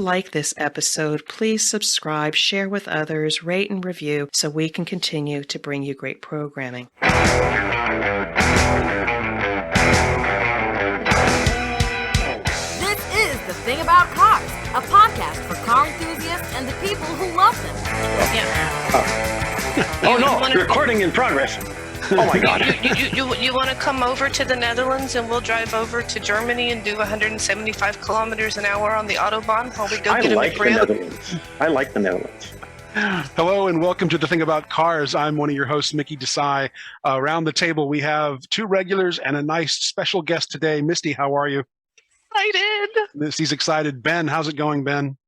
like this episode, please subscribe, share with others, rate and review so we can continue to bring you great programming. This is The Thing About Cars, a podcast for car enthusiasts and the people who love them. Recording in progress. Oh my God. You want to come over to the Netherlands and we'll drive over to Germany and do 175 kilometers an hour on the Autobahn while we go get a McRib? I like the Netherlands. Hello and welcome to The Thing About Cars. I'm one of your hosts, Mickey Desai. Around the table, we have two regulars and a nice special guest today. Misty, how are you? Excited. Misty's excited. Ben, how's it going, Ben?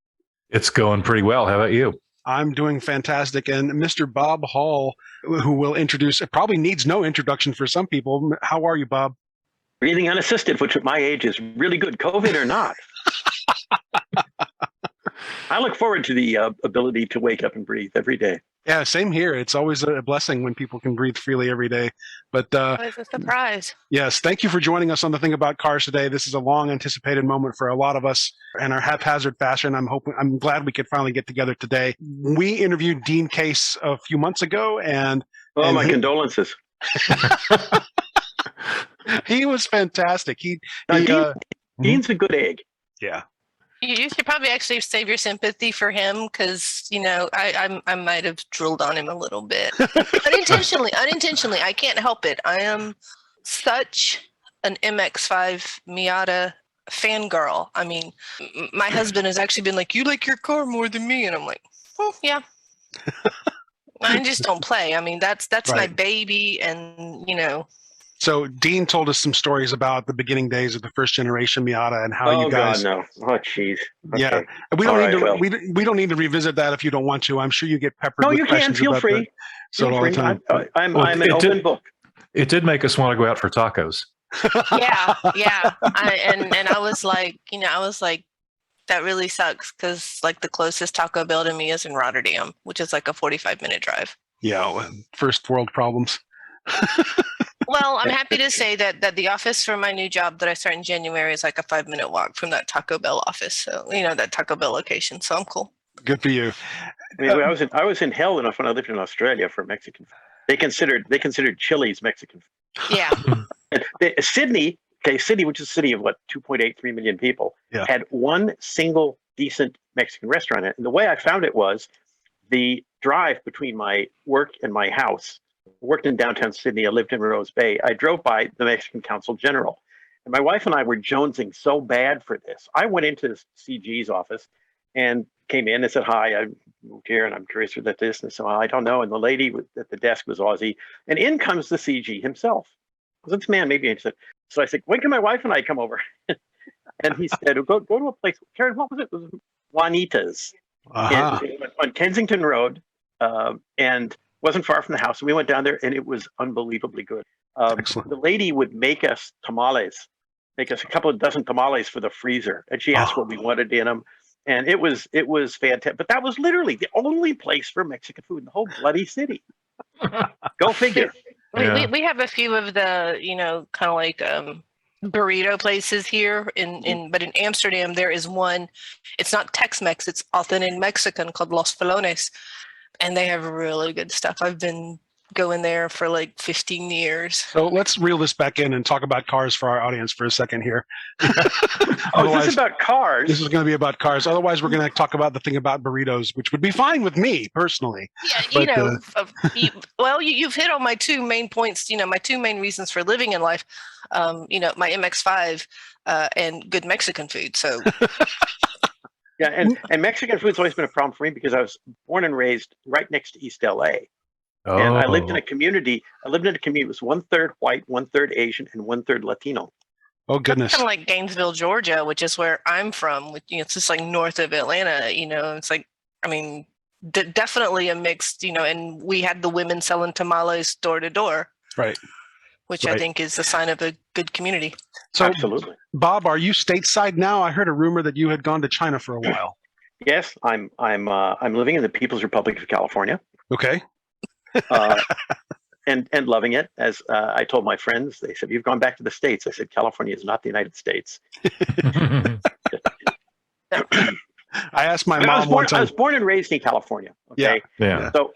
It's going pretty well. How about you? I'm doing fantastic. And Mr. Bob Hall, who will introduce, it probably needs no introduction for some people. How are you, Bob? Breathing unassisted, which at my age is really good, COVID or not. I look forward to the ability to wake up and breathe every day. Yeah, same here. It's always a blessing when people can breathe freely every day. But It's a surprise. Yes, thank you for joining us on The Thing About Cars today. This is a long anticipated moment for a lot of us in our haphazard fashion. I'm glad we could finally get together today. We interviewed Dean Case a few months ago and my condolences. He was fantastic. Dean's a good egg. Yeah. You should probably actually save your sympathy for him because, I might have drilled on him a little bit. Unintentionally. I can't help it. I am such an MX-5 Miata fangirl. I mean, my husband has actually been like, you like your car more than me. And I'm like, yeah. I just don't play. I mean, that's right. My baby and, So Dean told us some stories about the beginning days of the first generation Miata and how you guys. Oh God, no! Oh jeez. Okay. Yeah, we don't need to revisit that if you don't want to. I'm sure you get peppered. No, you can. Feel free. All the time. I'm an open book. It did make us want to go out for tacos. Yeah. I was like, that really sucks because like the closest Taco Bell to me is in Rotterdam, which is like a 45-minute drive. Yeah, first world problems. Well, I'm happy to say that the office for my new job that I start in January is like a 5-minute walk from that Taco Bell office. So, that Taco Bell location. So I'm cool. Good for you. I mean, I was in hell enough when I lived in Australia for Mexican food. They considered Chili's Mexican food. Yeah. Sydney, which is a city of 2.83 million people, had one single decent Mexican restaurant. And the way I found it was the drive between my work and my house. Worked in downtown Sydney. I lived in Rose Bay. I drove by the Mexican Consul General. And my wife and I were jonesing so bad for this. I went into CG's office and came in and said, hi, I moved here and I'm curious about this. And so I don't know. And the lady at the desk was Aussie. And in comes the CG himself. Was this man maybe interested? So I said, when can my wife and I come over? And he said, go to a place. Karen, what was it? It was Juanita's on Kensington Road. And wasn't far from the house. And we went down there and it was unbelievably good. Excellent. The lady would make us a couple of dozen tamales for the freezer. And she asked what we wanted in them. And it was fantastic. But that was literally the only place for Mexican food in the whole bloody city. Go figure. We have a few of the, kind of like burrito places here but in Amsterdam, there is one, it's not Tex-Mex, it's authentic Mexican called Los Felones. And they have really good stuff. I've been going there for like 15 years. So let's reel this back in and talk about cars for our audience for a second here. Is this about cars? This is going to be about cars. Otherwise, we're going to talk about the thing about burritos, which would be fine with me personally. Yeah, you've hit on my two main points, my two main reasons for living in life, my MX-5 and good Mexican food. So... Yeah, and Mexican food's always been a problem for me because I was born and raised right next to East LA. Oh. And I lived in a community. It was 1/3 white, 1/3 Asian, and 1/3 Latino. Oh, goodness. Kind of like Gainesville, Georgia, which is where I'm from. It's just like north of Atlanta, It's like, I mean, definitely a mixed, and we had the women selling tamales door to door. Right. Which I think is a sign of a good community. So, absolutely. Bob, are you stateside now? I heard a rumor that you had gone to China for a while. Yes, I'm living in the People's Republic of California. Okay. And loving it. As I told my friends, they said, "You've gone back to the States." I said, "California is not the United States." I asked my I mom one I time. was born and raised in California. Okay. Yeah. So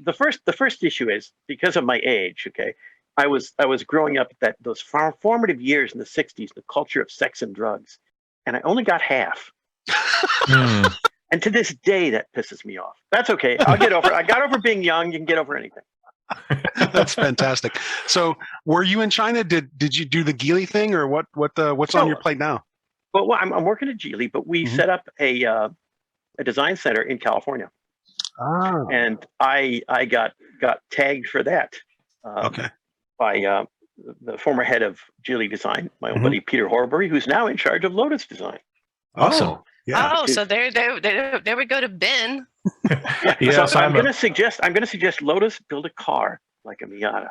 the first issue is because of my age. Okay, I was growing up at those formative years in the '60s, the culture of sex and drugs, and I only got half. Hmm. And to this day, that pisses me off. That's okay. I'll get over it. I got over being young. You can get over anything. That's fantastic. So, were you in China? Did you do the Geely thing, or what's on your plate now? Well, I'm working at Geely, but we set up a design center in California, and I got tagged for that. By the former head of Geely Design, my old buddy Peter Horbury, who's now in charge of Lotus Design. Awesome. Yeah. Oh, so there we go to Ben. So I'm going to suggest Lotus build a car like a Miata.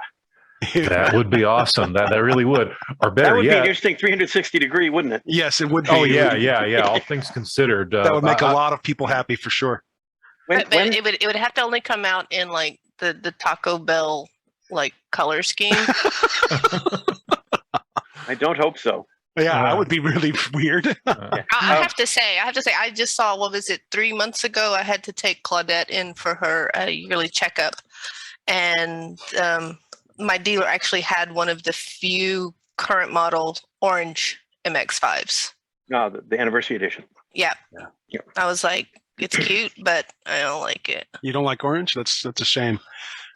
That would be awesome. That really would. Or better that would yet, be an interesting 360-degree, wouldn't it? Yes, it would be. Oh yeah. All things considered, that would make a lot of people happy for sure. It would have to only come out in like the Taco Bell like color scheme. I don't hope so. Yeah, that would be really weird. I have to say, I just saw, what was it, 3 months ago, I had to take Claudette in for her yearly checkup. And my dealer actually had one of the few current model orange MX-5s. No, the anniversary edition. Yeah. I was like, it's cute, but I don't like it. You don't like orange? That's a shame.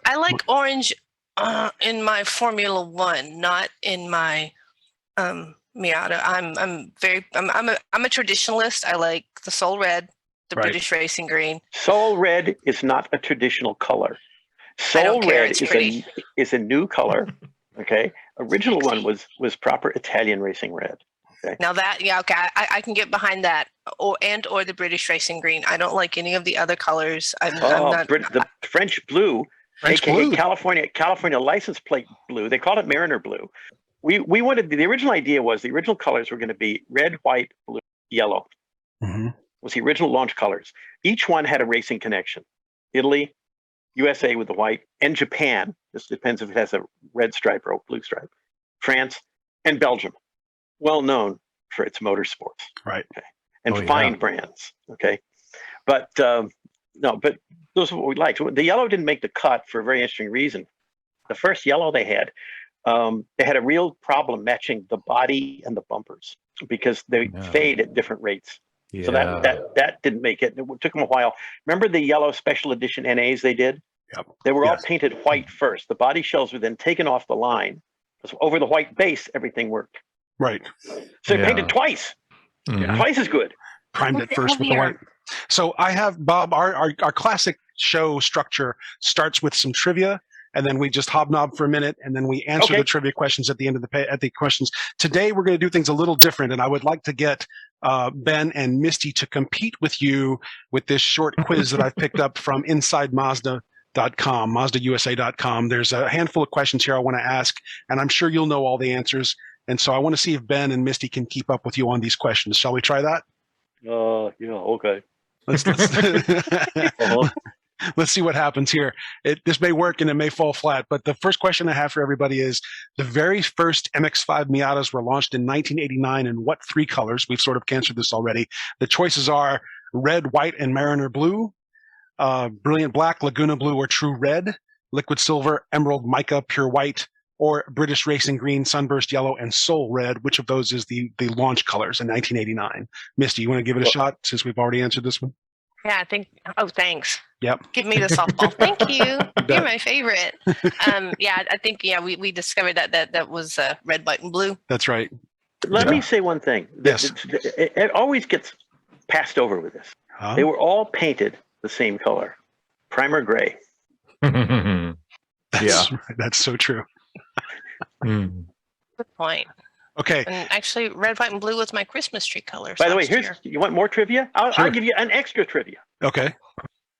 I like orange in my Formula One, not in my Miata. I'm a traditionalist. I like the Soul Red, the British Racing Green. Soul Red is not a traditional color. Soul Red is a new color. Okay, original one was proper Italian racing red. Okay. Now that I can get behind that, or the British Racing Green. I don't like any of the other colors. I'm not. The French blue, aka California license plate blue. They called it Mariner blue. We wanted the original idea was the original colors were going to be red, white, blue, yellow. Was the original launch colors. Each one had a racing connection. Italy, USA with the white, and Japan. This depends if it has a red stripe or a blue stripe. France and Belgium, well known for its motorsports. Right. Okay. And fine brands. Okay. But but those are what we liked. The yellow didn't make the cut for a very interesting reason. The first yellow they had a real problem matching the body and the bumpers because they fade at different rates. Yeah. So that didn't make it. It took them a while. Remember the yellow special edition NAs they did? Yep. They were all painted white first. The body shells were then taken off the line. So over the white base, everything worked. Right. So they painted twice. Twice as good. Primed it first with the white. So I have, Bob, our classic show structure starts with some trivia, and then we just hobnob for a minute, and then we answer the trivia questions at the end of the questions. Today, we're going to do things a little different, and I would like to get Ben and Misty to compete with you with this short quiz that I've picked up from InsideMazda.com, MazdaUSA.com. There's a handful of questions here I want to ask, and I'm sure you'll know all the answers. And so I want to see if Ben and Misty can keep up with you on these questions. Shall we try that? Yeah, okay. Let's see what happens here. This may work and it may fall flat, but the first question I have for everybody is, the very first MX-5 Miatas were launched in 1989 in what three colors? We've sort of answered this already. The choices are red, white, and mariner blue, brilliant black, Laguna blue, or true red, liquid silver, emerald, mica, pure white, or British racing green, sunburst yellow, and soul red. Which of those is the launch colors in 1989? Misty, you want to give it a shot since we've already answered this one? Yeah, I think. Oh, thanks. Yep. Give me the softball. Thank you. You're my favorite. I think we discovered that was red, white, and blue. That's right. Let me say one thing. Yes. It always gets passed over with this. They were all painted the same color, primer gray. That's so true. Good point. Okay. And actually, red, white, and blue was my Christmas tree colors. By the way, you want more trivia? I'll give you an extra trivia. Okay.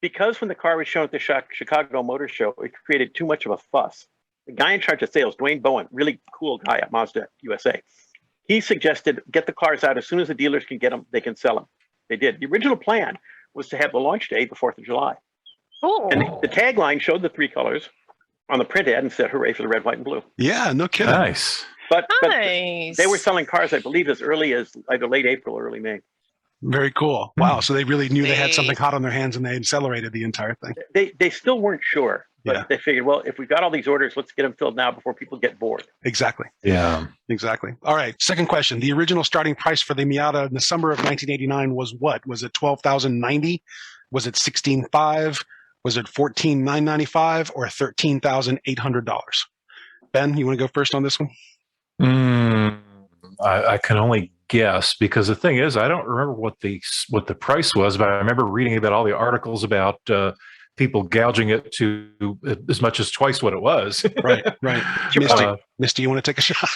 Because when the car was shown at the Chicago Motor Show, it created too much of a fuss. The guy in charge of sales, Dwayne Bowen, really cool guy at Mazda USA, he suggested get the cars out as soon as the dealers can get them, they can sell them. They did. The original plan was to have the launch day the 4th of July. Oh. And the tagline showed the three colors on the print ad and said, hooray for the red, white, and blue. Yeah, no kidding. Nice. But they were selling cars, I believe, as early as either late April or early May. Very cool. Wow. So they really knew they had something hot on their hands and they accelerated the entire thing. They still weren't sure, but they figured, well, if we've got all these orders, let's get them filled now before people get bored. Exactly. Yeah. Exactly. All right. Second question. The original starting price for the Miata in the summer of 1989 was what? Was it $12,090? Was it $16,500? Was it $14,995 or $13,800? Ben, you want to go first on this one? I can only guess, because the thing is, I don't remember what the price was, but I remember reading about all the articles about people gouging it to as much as twice what it was. Right. Misty, you want to take a shot?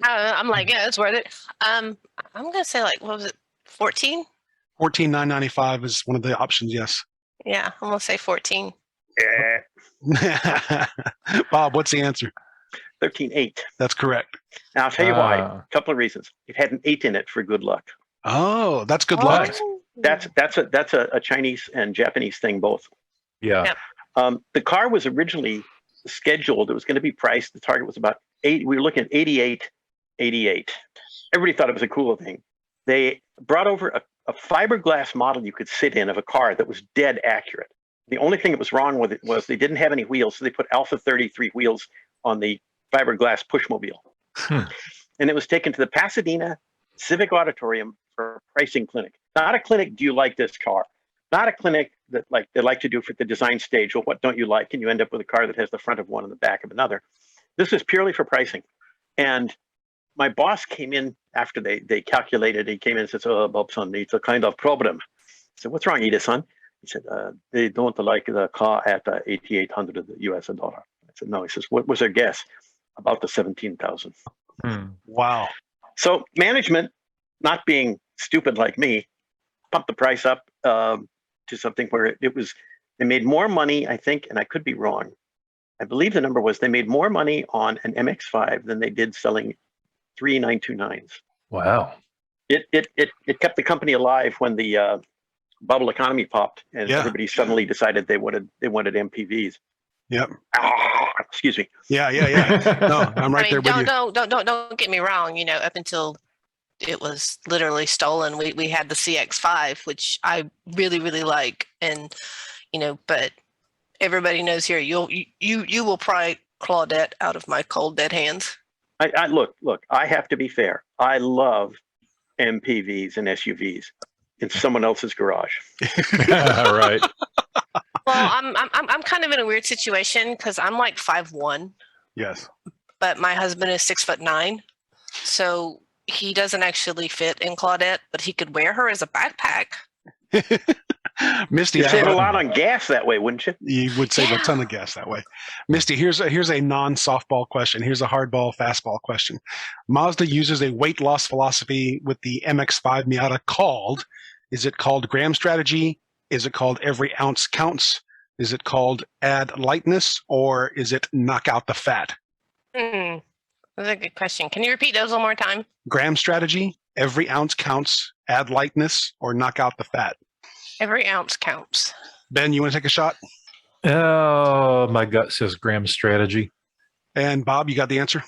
I'm like, yeah, it's worth it. I'm gonna say, like, what was it, 14? $14,995 is one of the options. Yes. Yeah, I'm gonna say 14. Yeah. Bob, what's the answer? 13.8. That's correct. Now I'll tell you why. A couple of reasons. It had an 8 in it for good luck. Oh, that's good luck. That's a Chinese and Japanese thing both. Yeah. The car was originally scheduled. It was going to be priced. The target was about 8. We were looking at 88. Everybody thought it was a cool thing. They brought over a fiberglass model you could sit in of a car that was dead accurate. The only thing that was wrong with it was they didn't have any wheels, so they put Alpha 33 wheels on the fiberglass pushmobile. And it was taken to the Pasadena Civic Auditorium for a pricing clinic. Not a clinic, do you like this car? Not a clinic that they like to do for the design stage. Well, what don't you like? And you end up with a car that has the front of one and the back of another. This is purely for pricing. And my boss came in after they calculated. He came in and said, "Oh, Bobson, it's a kind of problem." I said, "What's wrong, Edison?" He said, "They don't like the car at $8,800 US dollar." I said, "No." He says, "What was their guess?" About the 17,000. Wow. So management, not being stupid like me, pumped the price up to something where they made more money, I think, and I could be wrong. I believe the number was they made more money on an MX-5 than they did selling 3 929s. Wow. It kept the company alive when the bubble economy popped and everybody suddenly decided they wanted MPVs. Yep. Excuse me. Yeah. No, I'm right there with you. Don't get me wrong. Up until it was literally stolen, we had the CX-5, which I really, really like, and but everybody knows here you will pry Claudette out of my cold dead hands. I look. I have to be fair. I love MPVs and SUVs in someone else's garage. Right. Well, I'm kind of in a weird situation because I'm like 5'1". Yes. But my husband is 6'9", so he doesn't actually fit in Claudette, but he could wear her as a backpack. Misty, you'd save a lot on gas that way, wouldn't you? You would save a ton of gas that way. Misty, here's a non-softball question. Here's a hardball fastball question. Mazda uses a weight loss philosophy with the MX-5 Miata called. Is it called gram strategy? Is it called every ounce counts? Is it called add lightness, or is it knock out the fat? That's a good question. Can you repeat those one more time? Gram strategy, every ounce counts, add lightness, or knock out the fat? Every ounce counts. Ben, you want to take a shot? Oh, my gut says gram strategy. And Bob, you got the answer?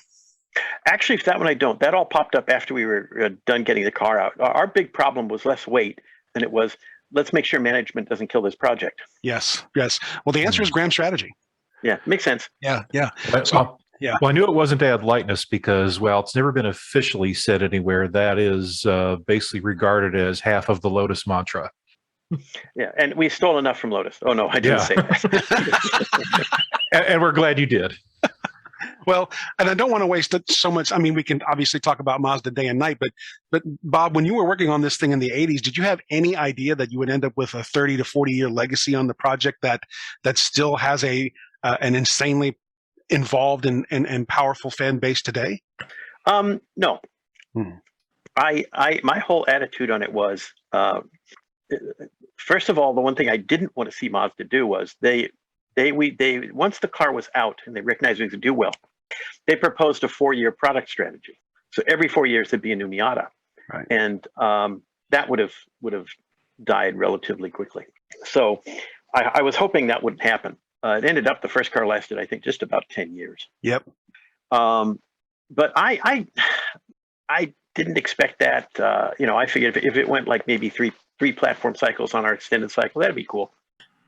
Actually, for that one, I don't. That all popped up after we were done getting the car out. Our big problem was less weight than it was, let's make sure management doesn't kill this project. Yes. Well, the answer is gram strategy. Yeah, makes sense. Yeah. Well, I knew it wasn't add lightness because, well, it's never been officially said anywhere. That is basically regarded as half of the Lotus mantra. Yeah, and we stole enough from Lotus. Oh, no, I didn't say that. and we're glad you did. Well, and I don't want to waste so much. I mean, we can obviously talk about Mazda day and night, but Bob, when you were working on this thing in the 80s, did you have any idea that you would end up with a 30 to 40 year legacy on the project that still has an insanely involved and powerful fan base today? No. My whole attitude on it was, first of all, the one thing I didn't want to see Mazda do was they once the car was out and they recognized it could do well, they proposed a 4-year product strategy. So every 4 years there'd be a new Miata, right. And that would have died relatively quickly. So I was hoping that wouldn't happen. It ended up the first car lasted, I think, just about 10 years. Yep. But I didn't expect that. I figured if it went like maybe three platform cycles on our extended cycle, that'd be cool.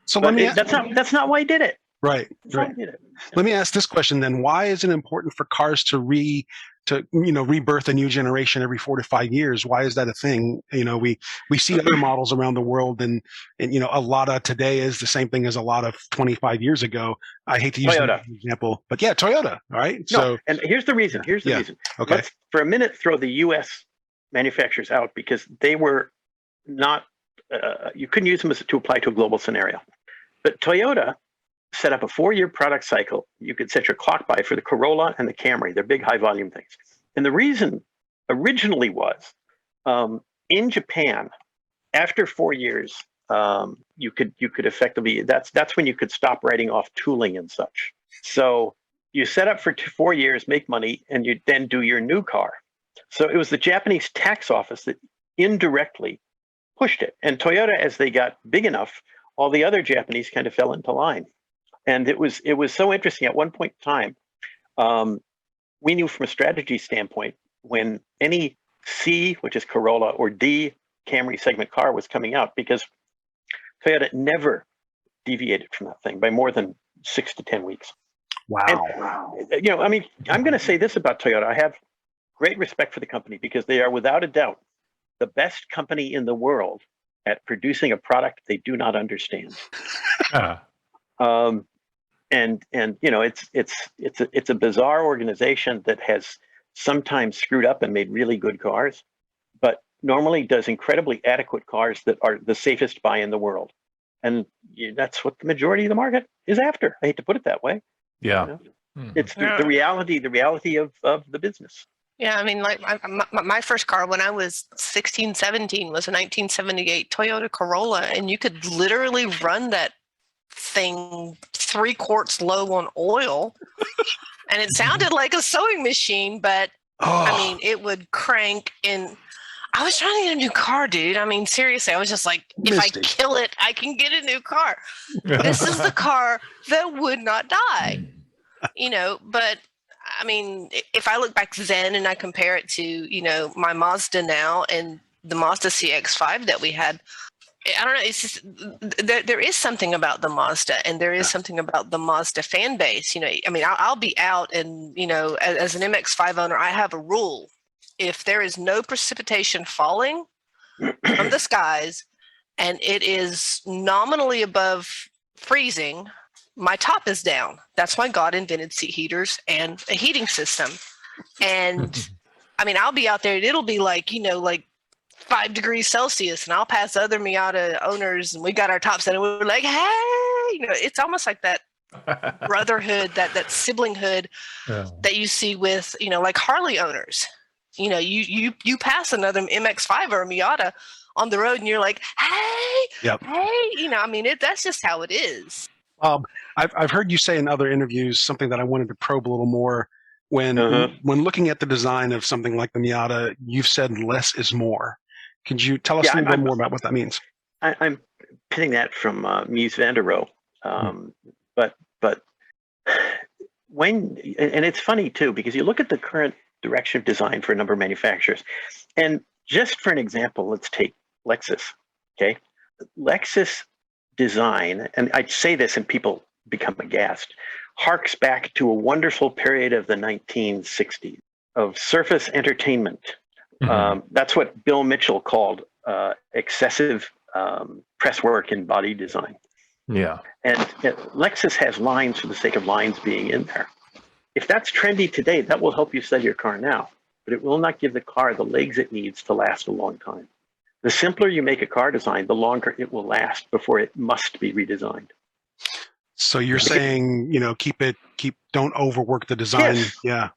So But that's not why he did it. Right. Let me ask this question then: why is it important for cars to rebirth a new generation every 4 to 5 years? Why is that a thing? We see other models around the world, and a Lotta today is the same thing as a Lotta 25 years ago. I hate to use that as an example, but yeah, Toyota. All right. No, so, and here's the reason. Okay. Let's for a minute throw the U.S. manufacturers out, because they were not. You couldn't use them to apply to a global scenario. But Toyota set up a 4-year product cycle you could set your clock by for the Corolla and the Camry. They're big, high volume things. And the reason originally was in Japan, after 4 years, you could effectively, that's when you could stop writing off tooling and such. So you set up for 4 years, make money, and you then do your new car. So it was the Japanese tax office that indirectly pushed it. And Toyota, as they got big enough, all the other Japanese kind of fell into line. And it was so interesting. At one point in time, we knew from a strategy standpoint, when any C, which is Corolla, or D, Camry segment car was coming out, because Toyota never deviated from that thing by more than 6 to 10 weeks. Wow. And, I'm going to say this about Toyota. I have great respect for the company, because they are without a doubt the best company in the world at producing a product they do not understand. It's a bizarre organization that has sometimes screwed up and made really good cars, but normally does incredibly adequate cars that are the safest buy in the world. And that's what the majority of the market is after. I hate to put it that way. Yeah. It's the reality of the business. Yeah, I mean, like my first car when I was 16, 17 was a 1978 Toyota Corolla, and you could literally run that thing 3 quarts low on oil, and it sounded like a sewing machine, but I mean, it would crank. And I was trying to get a new car, dude. I mean, seriously, I was just like, if I kill it, I can get a new car. This is the car that would not die, but I mean, if I look back then and I compare it to, my Mazda now and the Mazda CX-5 that we had, I don't know. It's just, there is something about the Mazda, and there is something about the Mazda fan base. I mean, I'll be out, and, as an MX-5 owner, I have a rule. If there is no precipitation falling from the skies and it is nominally above freezing, my top is down. That's why God invented seat heaters and a heating system. And I mean, I'll be out there and it'll be like, like 5 degrees Celsius, and I'll pass other Miata owners, and we got our tops set, and we're like, hey, it's almost like that brotherhood, that siblinghood that you see with, like Harley owners. You pass another MX-5 or a Miata on the road, and you're like, hey, hey, I mean, that's just how it is. I've heard you say in other interviews something that I wanted to probe a little more. When looking at the design of something like the Miata, you've said less is more. Could you tell us a little bit more about what that means? I'm pinning that from Mies van der Rohe. But when, and it's funny too, because you look at the current direction of design for a number of manufacturers, and just for an example, let's take Lexus. Okay, Lexus design, and I'd say this and people become aghast, harks back to a wonderful period of the 1960s of surface entertainment. That's what Bill Mitchell called excessive press work in body design. Yeah. And Lexus has lines for the sake of lines being in there. If that's trendy today, that will help you sell your car now, but it will not give the car the legs it needs to last a long time. The simpler you make a car design, the longer it will last before it must be redesigned. So you're saying, don't overwork the design. Yes. Yeah.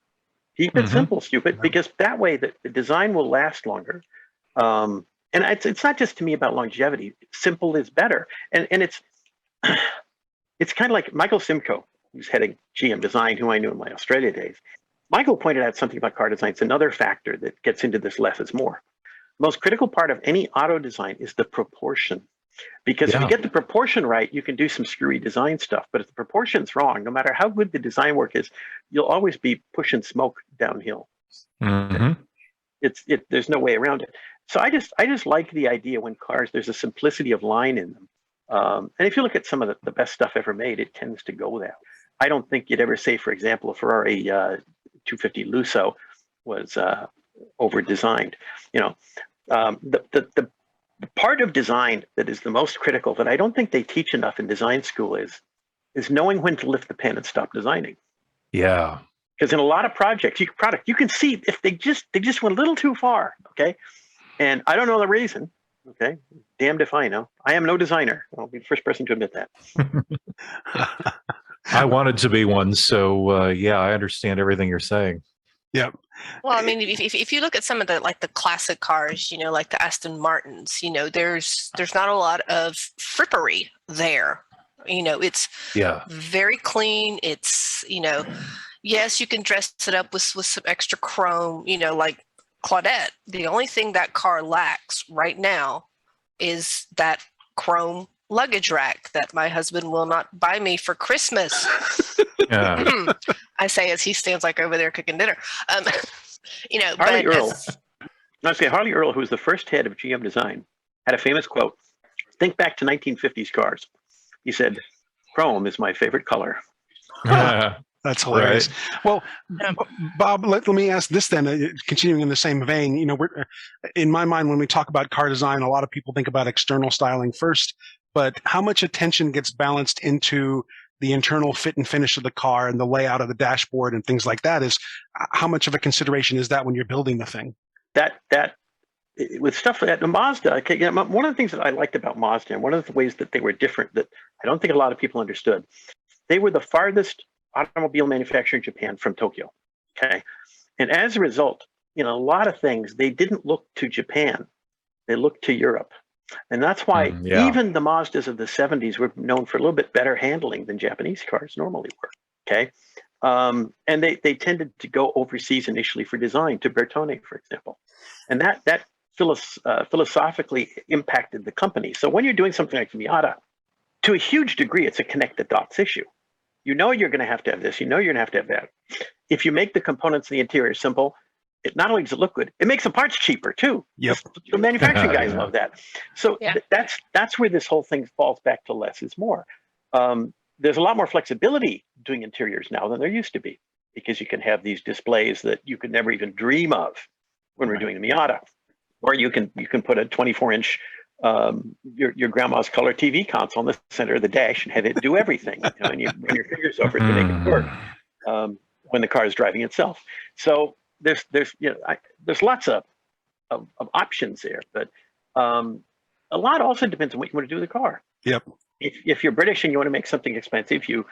Keep it simple, stupid, because that way the design will last longer. And it's not just to me about longevity. Simple is better. And it's kind of like Michael Simcoe, who's heading GM Design, who I knew in my Australia days. Michael pointed out something about car design. It's another factor that gets into this less is more. The most critical part of any auto design is the proportion. Because if you get the proportion right, you can do some screwy design stuff. But if the proportion's wrong, no matter how good the design work is, you'll always be pushing smoke downhill. There's no way around it. So I just like the idea when cars, there's a simplicity of line in them. And if you look at some of the best stuff ever made, it tends to go that way. I don't think you'd ever say, for example, a Ferrari 250 Lusso was over designed. The part of design that is the most critical that I don't think they teach enough in design school is knowing when to lift the pen and stop designing. Yeah. Because in a lot of projects, you can see if they just went a little too far. Okay. And I don't know the reason. Okay. Damned if I know. I am no designer. I'll be the first person to admit that. I wanted to be one. So, I understand everything you're saying. Yep. Well, I mean, if you look at some of the classic cars, like the Aston Martins, there's not a lot of frippery there. It's very clean. It's, yes, you can dress it up with some extra chrome, like Claudette. The only thing that car lacks right now is that chrome luggage rack that my husband will not buy me for Christmas. Yeah. I say as he stands over there cooking dinner. Harley Earl. Harley Earl, who was the first head of GM Design, had a famous quote. Think back to 1950s cars. He said, "Chrome is my favorite color." That's hilarious. Right. Well, Bob, let me ask this then, continuing in the same vein. In my mind, when we talk about car design, a lot of people think about external styling first, but how much attention gets balanced into the internal fit and finish of the car and the layout of the dashboard and things like that? Is how much of a consideration is that when you're building the thing? That with stuff like that, the Mazda, one of the things that I liked about Mazda, and one of the ways that they were different that I don't think a lot of people understood, they were the farthest automobile manufacturer in Japan from Tokyo. Okay. And as a result, a lot of things, they didn't look to Japan. They looked to Europe. And that's why even the Mazdas of the 70s were known for a little bit better handling than Japanese cars normally were. Okay. And they tended to go overseas initially for design, to Bertone, for example. And that philosophically impacted the company. So when you're doing something like the Miata, to a huge degree, it's a connect the dots issue. You're going to have this. You're going to have that. If you make the components in the interior simple, it not only does it look good, it makes the parts cheaper too. Yep. The manufacturing guys love that. So that's where this whole thing falls back to less is more. There's a lot more flexibility doing interiors now than there used to be, because you can have these displays that you could never even dream of when we're doing the Miata, or you can put a 24-inch your grandma's color TV console in the center of the dash and have it do everything, and you run your fingers over it to make it work when the car is driving itself. So there's lots of options there, but a lot also depends on what you want to do with the car. Yep. If you're British and you want to make something expensive, you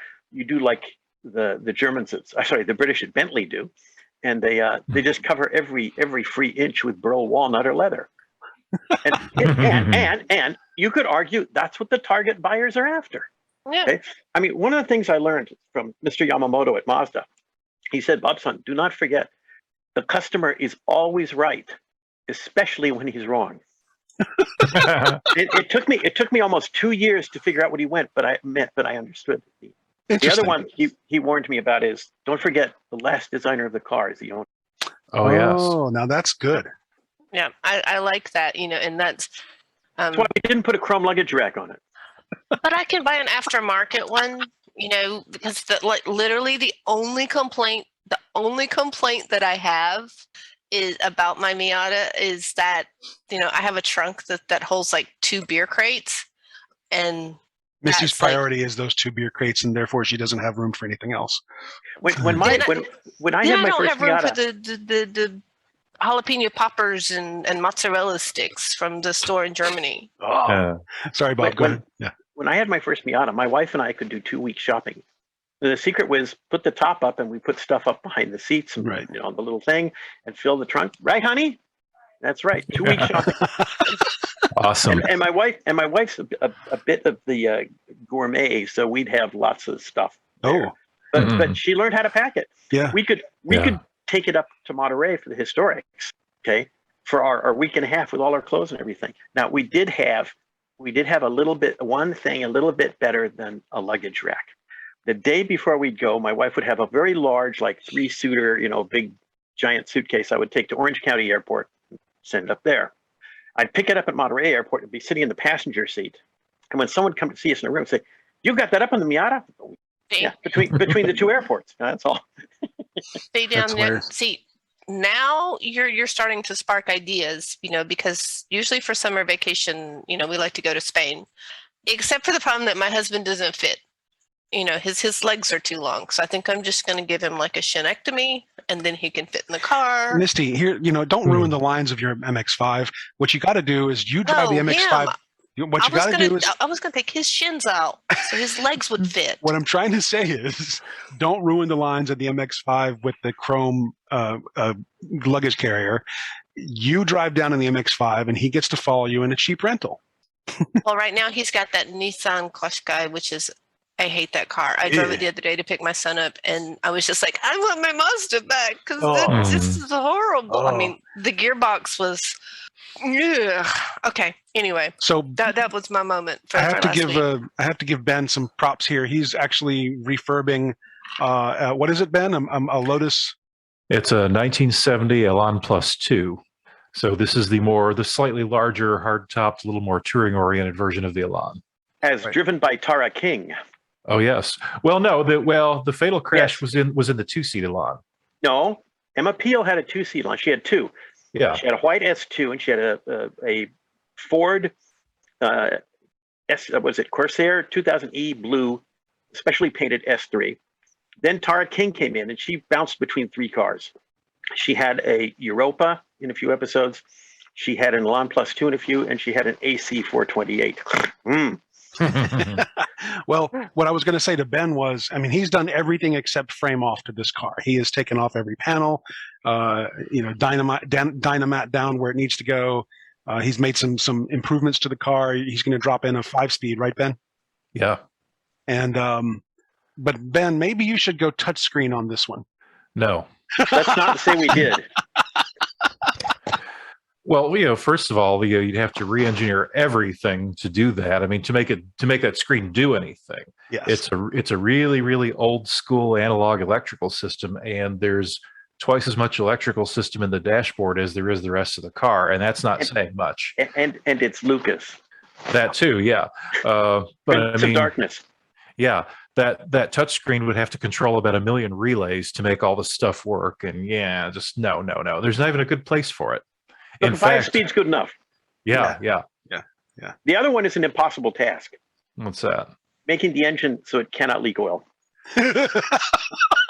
do like the Germans, the British at Bentley do, and they just cover every free inch with burl walnut or leather. And you could argue that's what the target buyers are after. Yeah. Okay? I mean, one of the things I learned from Mr. Yamamoto at Mazda, he said, "Bob-san, do not forget, the customer is always right, especially when he's wrong." It took me almost 2 years to figure out what he meant, but I understood. The other one he warned me about is, don't forget, the last designer of the car is the owner. Oh, yes. Oh, now that's good. Yeah, I like that, and that's why we didn't put a chrome luggage rack on it. But I can buy an aftermarket one, because literally the only complaint that I have is about my Miata is that, I have a trunk that holds like 2 beer crates, and Missy's priority is those 2 beer crates, and therefore she doesn't have room for anything else. When I had my don't first have room Miata, for the jalapeno poppers and mozzarella sticks from the store in Germany. Sorry, Bob. Go ahead. Yeah. When I had my first Miata, my wife and I could do 2 weeks shopping. And the secret was put the top up, and we put stuff up behind the seats, and on the little thing, and fill the trunk. Right, honey? That's right. 2 weeks shopping. Awesome. And my wife's a bit of the gourmet, so we'd have lots of stuff there. But she learned how to pack it. Yeah. We could take it up to Monterey for the historics, okay, for our week and a half with all our clothes and everything. Now we did have one thing a little bit better than a luggage rack. The day before we'd go, my wife would have a very large, like 3-suiter, big giant suitcase I would take to Orange County Airport, send it up there. I'd pick it up at Monterey Airport and be sitting in the passenger seat. And when someone would come to see us in the room, say, "You've got that up on the Miata?" Yeah, between the two airports. That's all. Stay down there. See, now you're starting to spark ideas, because usually for summer vacation, we like to go to Spain, except for the problem that my husband doesn't fit. His legs are too long. So I think I'm just going to give him like a shinectomy, and then he can fit in the car. Misty, here, don't ruin the lines of your MX-5. What you got to do is you drive the MX-5. What you got to do is I was going to take his shins out so his legs would fit. What I'm trying to say is, don't ruin the lines of the MX-5 with the chrome luggage carrier. You drive down in the MX-5, and he gets to follow you in a cheap rental. Well, right now he's got that Nissan Qashqai, which is, I hate that car. I drove it the other day to pick my son up, and I was just like, I want my Mazda back because this is horrible. I mean, the gearbox was. Ugh. Okay. Anyway, so that was my moment. I have to give Ben some props here. He's actually refurbing. What is it, Ben? A Lotus. It's a 1970 Elan Plus 2. So this is the slightly larger, hard-topped, a little more touring-oriented version of the Elan. As driven by Tara King. Oh yes. Well, no. The fatal crash was in the 2-seat Elan. No, Emma Peel had a 2-seat Elan. She had two. Yeah. She had a white S2, and she had a Ford Corsair 2000E blue, specially painted S3. Then Tara King came in, and she bounced between three cars. She had a Europa in a few episodes. She had an Elan Plus 2 in a few, and she had an AC 428. Well, what I was going to say to Ben was, he's done everything except frame off to this car. He has taken off every panel, dynamite down where it needs to go. He's made some improvements to the car. He's going to drop in a 5-speed, right, Ben? Yeah. And but Ben, maybe you should go touchscreen on this one. No. That's not to say we did. Well, first of all, you'd have to re-engineer everything to do that. To make that screen do anything. Yes. It's a really, really old school analog electrical system, and there's twice as much electrical system in the dashboard as there is the rest of the car, and that's not saying much. And it's Lucas. That too, yeah. But some darkness. Yeah, that touchscreen would have to control about 1 million relays to make all the stuff work, and just no. There's not even a good place for it. But 5 speed's good enough. Yeah. The other one is an impossible task. What's that? Making the engine so it cannot leak oil.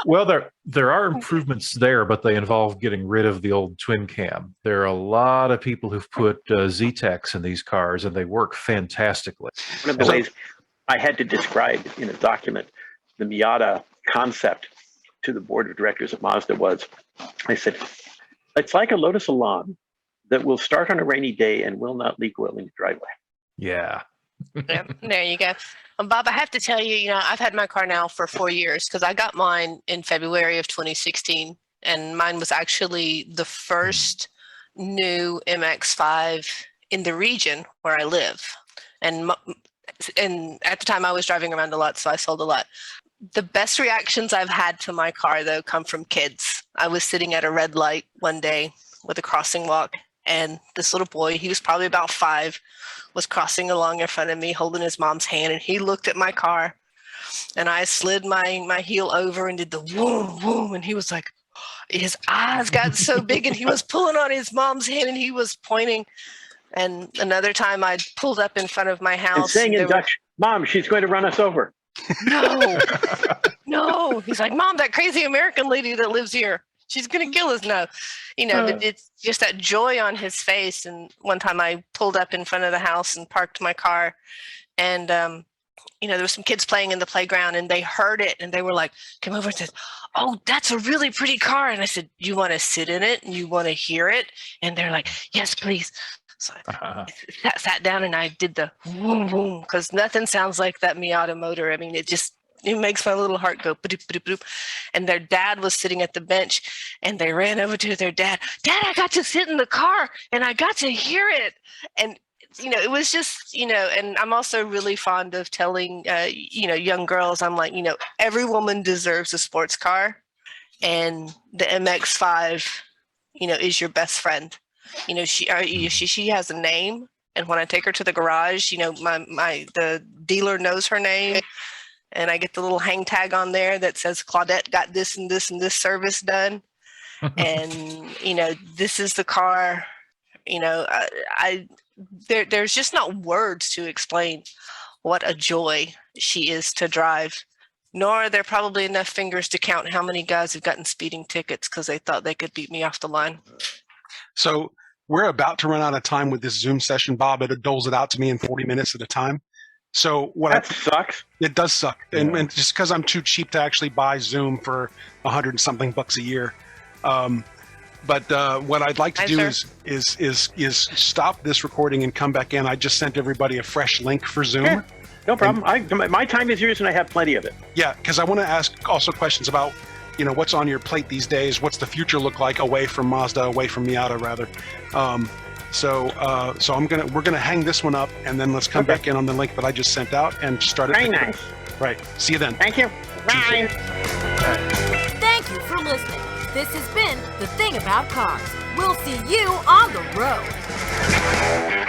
Well, there are improvements there, but they involve getting rid of the old twin cam. There are a lot of people who've put Z-Techs in these cars, and they work fantastically. One of the ways I had to describe in a document the Miata concept to the board of directors at Mazda was, I said, it's like a Lotus Elan that will start on a rainy day and will not leak oil in your driveway. Yeah. Yep, there you go. Bob, I have to tell you, I've had my car now for 4 years because I got mine in February of 2016, and mine was actually the first new MX-5 in the region where I live. And at the time I was driving around a lot, so I sold a lot. The best reactions I've had to my car, though, come from kids. I was sitting at a red light one day with a crossing walk, and this little boy, he was probably about 5, was crossing along in front of me holding his mom's hand, and he looked at my car, and I slid my heel over and did the whoom, whoom, and he was like, his eyes got so big, and he was pulling on his mom's hand, and he was pointing. And another time I pulled up in front of my house. And saying in Dutch, Mom, she's going to run us over. No. He's like, Mom, that crazy American lady that lives here, she's going to kill us. No. But it's just that joy on his face. And one time I pulled up in front of the house and parked my car, and there were some kids playing in the playground, and they heard it, and they were like, came over and said, "Oh, that's a really pretty car." And I said, "You want to sit in it and you want to hear it?" And they're like, "Yes, please." So I sat down and I did the boom, boom, because nothing sounds like that Miata motor. It makes my little heart go ba-doop, ba-doop, ba-doop. And their dad was sitting at the bench, and they ran over to their dad. "Dad, I got to sit in the car and I got to hear it." And it was just, and I'm also really fond of telling, young girls, I'm like, every woman deserves a sports car. and the MX-5, is your best friend. She has a name, and when I take her to the garage, the dealer knows her name, and I get the little hang tag on there that says Claudette got this and this and this service done, and this is the car. There's just not words to explain what a joy she is to drive. Nor are there probably enough fingers to count how many guys have gotten speeding tickets because they thought they could beat me off the line. So we're about to run out of time with this Zoom session, Bob. It doles it out to me in 40 minutes at a time. So sucks. It does suck. Yeah. And just because I'm too cheap to actually buy Zoom for $100-something a year. But what I'd like to do is stop this recording and come back in. I just sent everybody a fresh link for Zoom. Yeah, no problem. My time is yours, and I have plenty of it. Yeah, because I want to ask also questions about, what's on your plate these days. What's the future look like away from Mazda, away from Miata, rather. So we're gonna hang this one up, and then let's come back in on the link that I just sent out and start it. Very nice. Right. See you then. Thank you. Bye. Thank you for listening. This has been The Thing About Cars. We'll see you on the road.